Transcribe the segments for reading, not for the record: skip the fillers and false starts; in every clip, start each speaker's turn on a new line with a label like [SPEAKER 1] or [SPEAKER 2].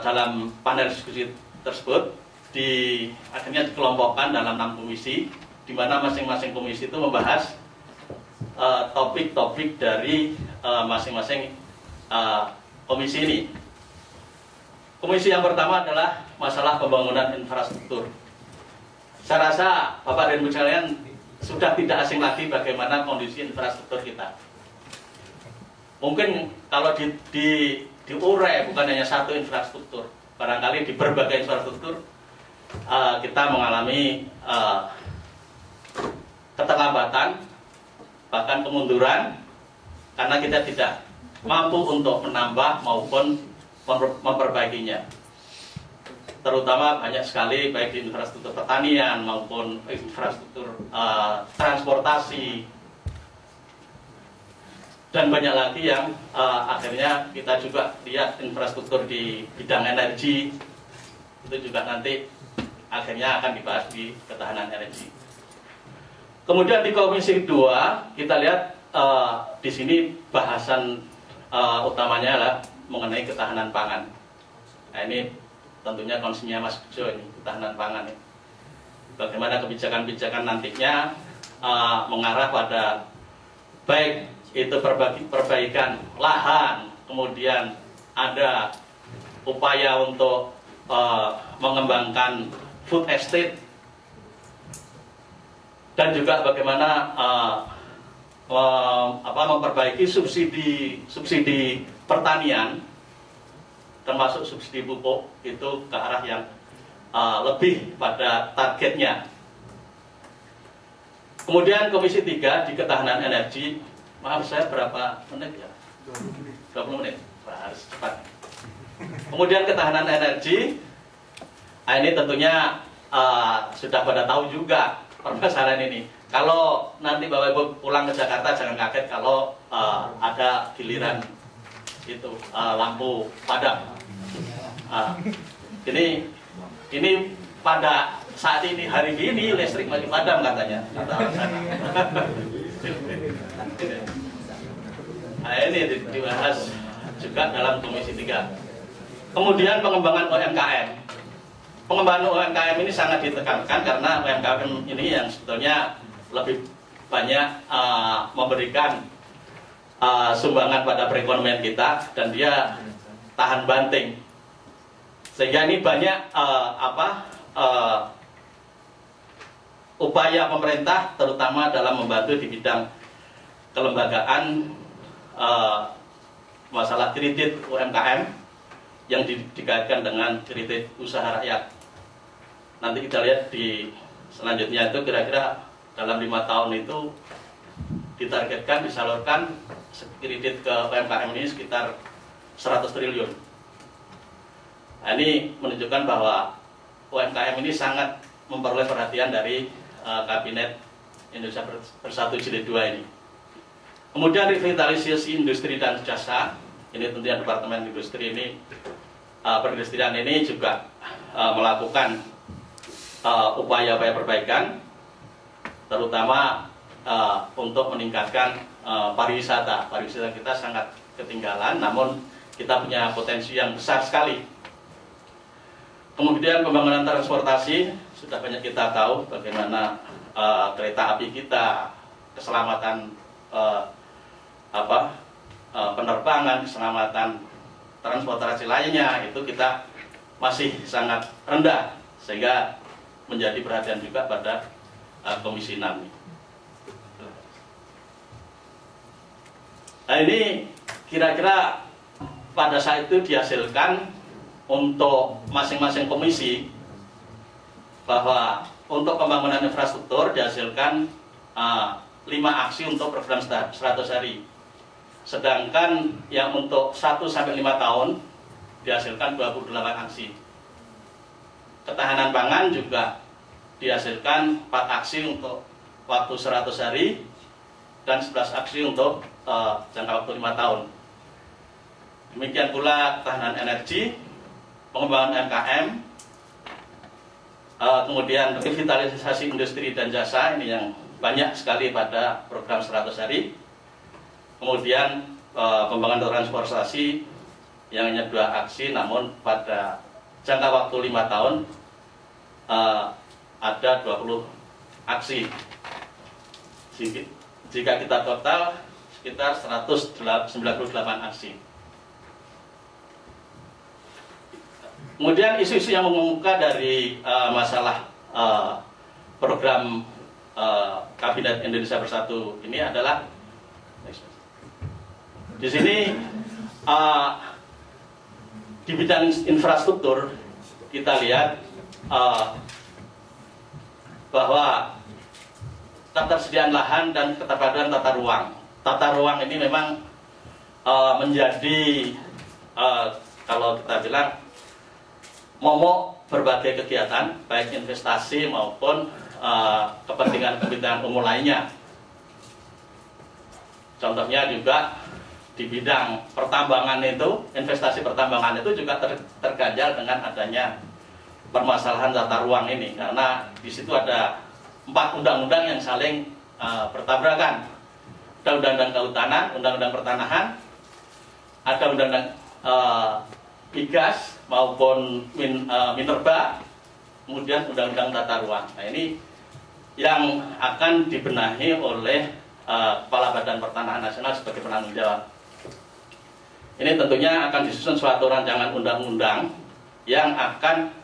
[SPEAKER 1] dalam panel diskusi tersebut akhirnya dikelompokkan dalam 6 komisi, di mana masing-masing komisi itu membahas topik-topik dari masing-masing komisi ini. Komisi yang pertama adalah masalah pembangunan infrastruktur. Saya rasa Bapak dan Ibu sekalian sudah tidak asing lagi bagaimana kondisi infrastruktur kita. Mungkin kalau diurai bukan hanya satu infrastruktur, barangkali di berbagai infrastruktur kita mengalami keterlambatan, bahkan kemunduran, karena kita tidak mampu untuk menambah maupun memperbaikinya. Terutama banyak sekali baik di infrastruktur pertanian maupun infrastruktur transportasi, dan banyak lagi yang akhirnya kita juga lihat infrastruktur di bidang energi, itu juga nanti akhirnya akan dibahas di ketahanan energi. Kemudian di komisi 2 kita lihat di sini bahasan utamanya adalah mengenai ketahanan pangan. Nah, ini tentunya konsennya Mas Jo, ini ketahanan pangan. Bagaimana kebijakan-kebijakan nantinya mengarah pada baik itu perbaikan lahan, kemudian ada upaya untuk mengembangkan food estate, dan juga bagaimana memperbaiki subsidi pertanian, termasuk subsidi pupuk itu ke arah yang lebih pada targetnya. Kemudian komisi 3 di ketahanan energi, maaf saya berapa menit ya? 20 menit, harus cepat. Kemudian ketahanan energi, ini tentunya sudah pada tahu juga permasalahan ini. Kalau nanti Bapak Ibu pulang ke Jakarta jangan kaget kalau ada giliran itu lampu padam. Ini pada saat ini hari ini listrik masih padam katanya. Ini dibahas juga dalam komisi 3. Kemudian pengembangan UMKM. Pengembangan UMKM ini sangat ditekankan karena UMKM ini yang sebetulnya lebih banyak memberikan sumbangan pada perekonomian kita, dan dia tahan banting, sehingga ini banyak upaya pemerintah terutama dalam membantu di bidang kelembagaan masalah kredit UMKM yang dikaitkan dengan kredit usaha rakyat. Nanti kita lihat di selanjutnya itu kira-kira dalam 5 tahun itu ditargetkan disalurkan kredit ke UMKM ini sekitar 100 triliun. Nah, ini menunjukkan bahwa UMKM ini sangat memperoleh perhatian dari Kabinet Indonesia Bersatu Jilid 2 ini. Kemudian revitalisasi industri dan jasa, ini tentunya Departemen Industri ini, perindustrian ini juga melakukan upaya-upaya perbaikan, terutama untuk meningkatkan pariwisata. Pariwisata kita sangat ketinggalan, namun kita punya potensi yang besar sekali. Kemudian pembangunan transportasi, sudah banyak kita tahu bagaimana kereta api kita, keselamatan penerbangan, keselamatan transportasi lainnya, itu kita masih sangat rendah, sehingga menjadi perhatian juga pada Komisi 6. Nah, ini kira-kira pada saat itu dihasilkan untuk masing-masing komisi bahwa untuk pembangunan infrastruktur dihasilkan 5 aksi untuk program 100 hari. Sedangkan yang untuk 1-5 tahun dihasilkan 28 aksi. Ketahanan pangan juga dihasilkan 4 aksi untuk waktu 100 hari dan 11 aksi untuk jangka waktu 5 tahun. Demikian pula ketahanan energi, pengembangan UMKM, kemudian revitalisasi industri dan jasa, ini yang banyak sekali pada program 100 hari. Kemudian pembangunan transportasi yang hanya 2 aksi, namun pada jangka waktu 5 tahun ada 20 aksi. Jika kita total sekitar 198 aksi. Kemudian isu-isu yang mengemuka dari masalah program Kabinet Indonesia Bersatu ini adalah di sini di bidang infrastruktur kita lihat bahwa ketersediaan lahan dan keterpatuhan tata ruang. Tata ruang ini memang menjadi kalau kita bilang momok berbagai kegiatan, baik investasi maupun kepentingan umum lainnya. Contohnya juga di bidang pertambangan itu, investasi pertambangan itu juga terganjal dengan adanya permasalahan tata ruang ini, karena di situ ada 4 undang-undang yang saling bertabrakan. Ada undang-undang kehutanan, undang-undang pertanahan, ada undang-undang migas maupun minerba, kemudian undang-undang tata ruang. Nah, ini yang akan dibenahi oleh Kepala Badan Pertanahan Nasional sebagai penanggung jawab. Ini tentunya akan disusun suatu rancangan undang-undang yang akan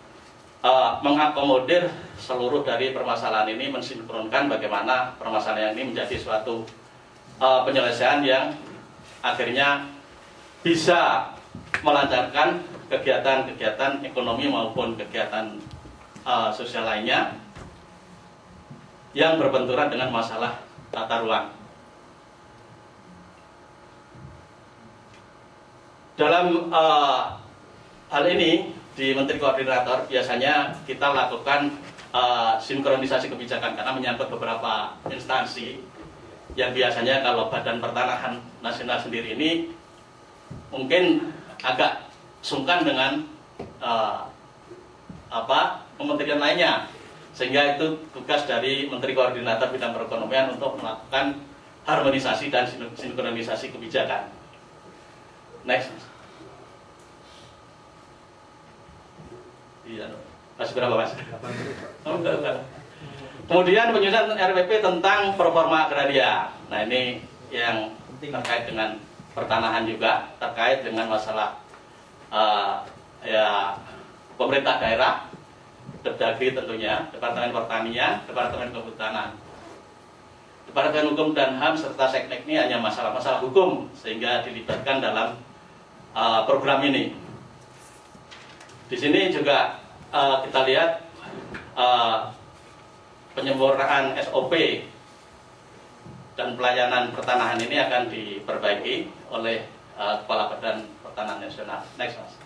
[SPEAKER 1] mengakomodir seluruh dari permasalahan ini, mensinkronkan bagaimana permasalahan ini menjadi suatu penyelesaian yang akhirnya bisa melancarkan kegiatan-kegiatan ekonomi maupun kegiatan sosial lainnya yang berbenturan dengan masalah tata ruang. Dalam hal ini di Menteri Koordinator biasanya kita lakukan sinkronisasi kebijakan karena menyangkut beberapa instansi yang biasanya kalau Badan Pertanahan Nasional sendiri ini mungkin agak sungkan dengan kementerian lainnya, sehingga itu tugas dari Menteri Koordinator Bidang Perekonomian untuk melakukan harmonisasi dan sinkronisasi kebijakan. Next. Iya, masih berapa Mas? Kemudian penyusunan RPP tentang performa agraria. Nah, ini yang terkait dengan pertanahan juga, terkait dengan masalah pemerintah daerah, Depdagri tentunya, Departemen Pertanian, Departemen Kehutanan, Departemen Hukum dan HAM serta Seknek ini hanya masalah-masalah hukum sehingga dilibatkan dalam program ini. Di sini juga kita lihat penyempurnaan SOP dan pelayanan pertanahan ini akan diperbaiki oleh Kepala Badan Pertanahan Nasional. Next, Mas.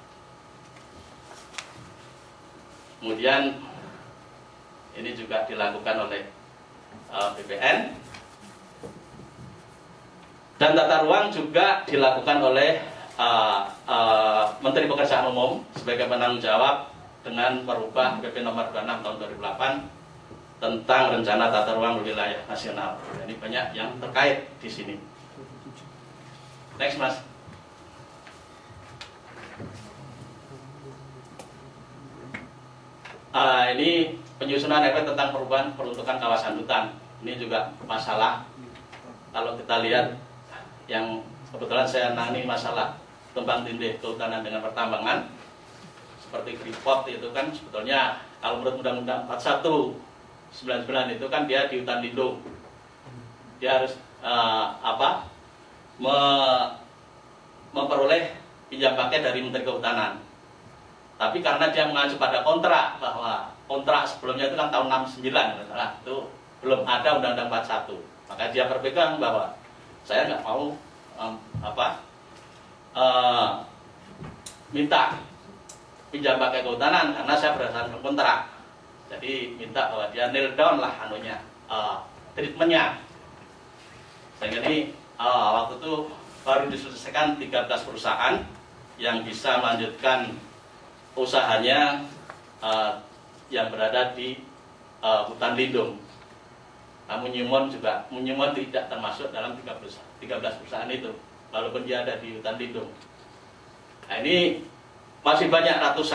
[SPEAKER 1] Kemudian ini juga dilakukan oleh BPN, dan tata ruang juga dilakukan oleh Menteri Pekerjaan Umum sebagai penanggung jawab dengan merubah PP nomor 26 tahun 2008 tentang rencana tata ruang wilayah nasional. Ini banyak yang terkait di sini. Next, Mas. Ini penyusunan RP tentang perubahan peruntukan kawasan hutan. Ini juga masalah, kalau kita lihat yang kebetulan saya nangani masalah tumbang tindih kehutanan dengan pertambangan seperti Freeport itu kan sebetulnya kalau menurut Undang-Undang 41/99 itu kan dia di hutan lindung, dia harus memperoleh pinjam pakai dari Menteri Kehutanan. Tapi karena dia mengacu pada kontrak, bahwa kontrak sebelumnya itu kan tahun 69, itu belum ada Undang-Undang 41, maka dia berpegang bahwa saya nggak mau minta pinjam pakai kehutanan karena saya berdasarkan kontrak. Jadi minta bahwa dia nail down lah treatmentnya. Sehingga ini waktu itu baru diselesaikan 13 perusahaan yang bisa melanjutkan usahanya yang berada di hutan lindung. Namun Munyimon tidak termasuk dalam 13 perusahaan itu, walaupun dia ada di hutan lindung. Nah, ini masih banyak ratusan